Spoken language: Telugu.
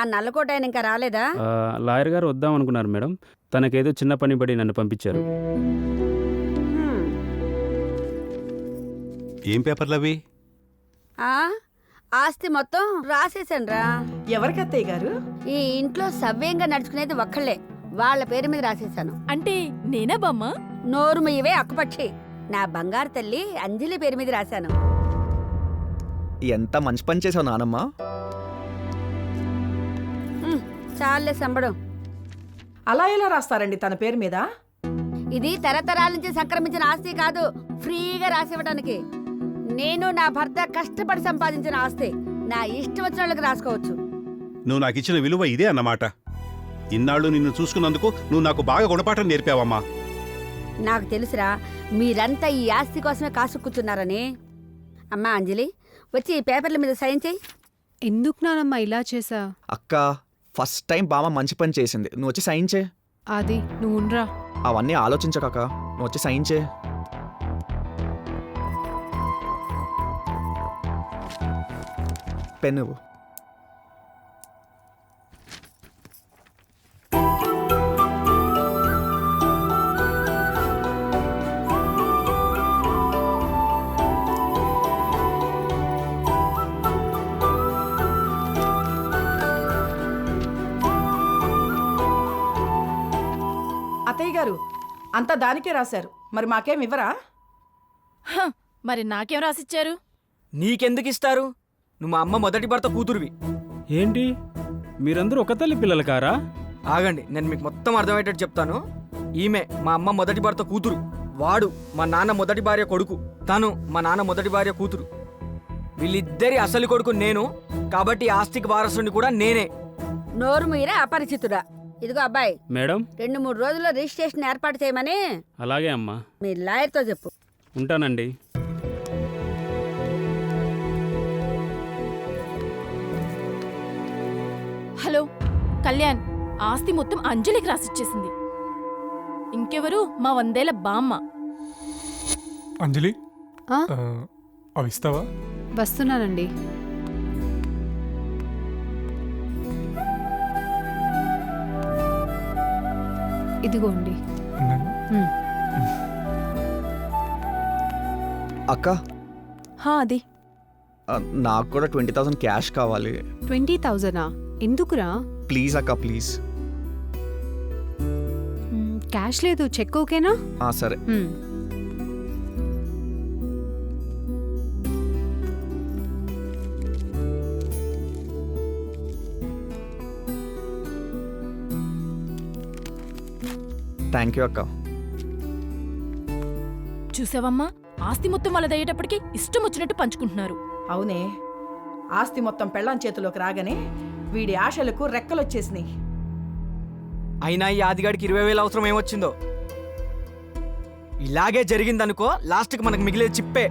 ఆ నల్లకోట ఆయన ఇంకా రాలేదా? లాయర్ గారు వద్దాం అనుకున్నారు మేడం. తనకేదో చిన్న పని పడి నన్ను పంపించారు. ఏం పేపర్లు అవి? ఆస్తి మొత్తం రాసేసానురా. ఎవరికి అత్తయ్య గారు? ఈ ఇంట్లో సవ్యంగా నడుచుకునేది ఒక్కళ్ళే, వాళ్ళ పేరు మీద రాసేసాను. అంటే నేనా బామ్మ? నోరు మీవే అక్కుపక్షి. నా బంగారు తల్లి అంజలి పేరు మీద రాశాను. ఎంత మంచి పని చేసావు నానమ్మ. చాలే సంబడం. అలా ఎలా రాస్తారండి తన పేరు మీద? ఇది తరతరాల నుంచి సంక్రమించిన ఆస్తి కాదు, ఫ్రీగా రాసివ్వడానికి. నేను నా భర్త కష్టపడి సంపాదించిన ఆస్తి. నా ఇష్టం వచ్చిన వాళ్ళకి రాసుకోవచ్చు. నువ్వు నాకు ఇచ్చిన విలువ ఇదే అన్నమాట. ఇన్నాళ్ళు నిన్ను చూసుకున్నందుకు నువ్వు నాకు బాగా గుణపాఠం నేర్పావమ్మా. నాకు తెలుసురా, మీరంతా ఈ ఆస్తి కోసమే కాసుక్కుతున్నారని. అమ్మా అంజలి, వచ్చి ఈ పేపర్ల మీద సైన్ చేయి. ఎందుకు నానమ్మ ఇలా చేసా? అక్క, ఫస్ట్ టైం బామ్మ మంచి పని చేసింది, నువ్వు వచ్చి సైన్ చే. అది నువ్వు ఉండరా. అవన్నీ ఆలోచించక నువ్వు వచ్చి సైన్ చే. పెన్ను. అత్తయ్య గారు అంతా దానికే రాశారు, మరి మాకేం ఇవ్వరా? మరి నాకేం రాసిచ్చారు? నీకెందుకు ఇస్తారు? నువ్వు మా అమ్మ మొదటి భర్త కూతురువి. ఏంటి మీరందరూ ఒక తల్లి పిల్లలు కారా? ఆగండి, నేను మీకు మొత్తం అర్థమయ్యేటట్టు చెప్తాను. ఈమె మా అమ్మ మొదటి భర్త కూతురు, వాడు మా నాన్న మొదటి భార్య కొడుకు, తను మా నాన్న మొదటి భార్య కూతురు. వీళ్ళిద్దరి అసలు కొడుకు నేను, కాబట్టి ఆస్తికి వారసుని కూడా నేనే. నోరు మీరే అపరిచితుడా. ఇదిగో అబ్బాయి మేడం. 2-3 రోజుల్లో రిజిస్ట్రేషన్ ఏర్పాటు చేయమని అలాగే అమ్మా. మీ లాయర్తో చెప్పు. ఉంటానండి. హలో కళ్యాణ్, ఆస్తి మొత్తం అంజలికి రాసిచ్చేసింది. ఇంకెవరు? మా 100 బామ్మ. అంజలి, ఆ? అవి ఇస్తావా? వస్తున్నానండి. ఇదిగోండి. అక్క, అది నాకు కూడా 20,000 క్యాష్ కావాలి. 20,000? ఎందుకురా? ప్లీజ్ అక్క, ప్లీజ్. క్యాష్ లేదు, చెక్ ఓకేనా? సరే. థ్యాంక్ యూ అక్క. చూసావమ్మా, ఆస్తి మొత్తం వాళ్ళదయ్యేటప్పటికి ఇష్టం వచ్చినట్టు పంచుకుంటున్నారు. అవునే, ఆస్తి మొత్తం పెళ్ళాం చేతిలోకి రాగానే వీడి ఆశలకు రెక్కలొచ్చేసినాయి. అయినా ఈ ఆదిగాడికి 20,000 అవసరం ఏమొచ్చిందో. ఇలాగే జరిగిందనుకో, లాస్ట్కి మనకు మిగిలేదు చిప్పే.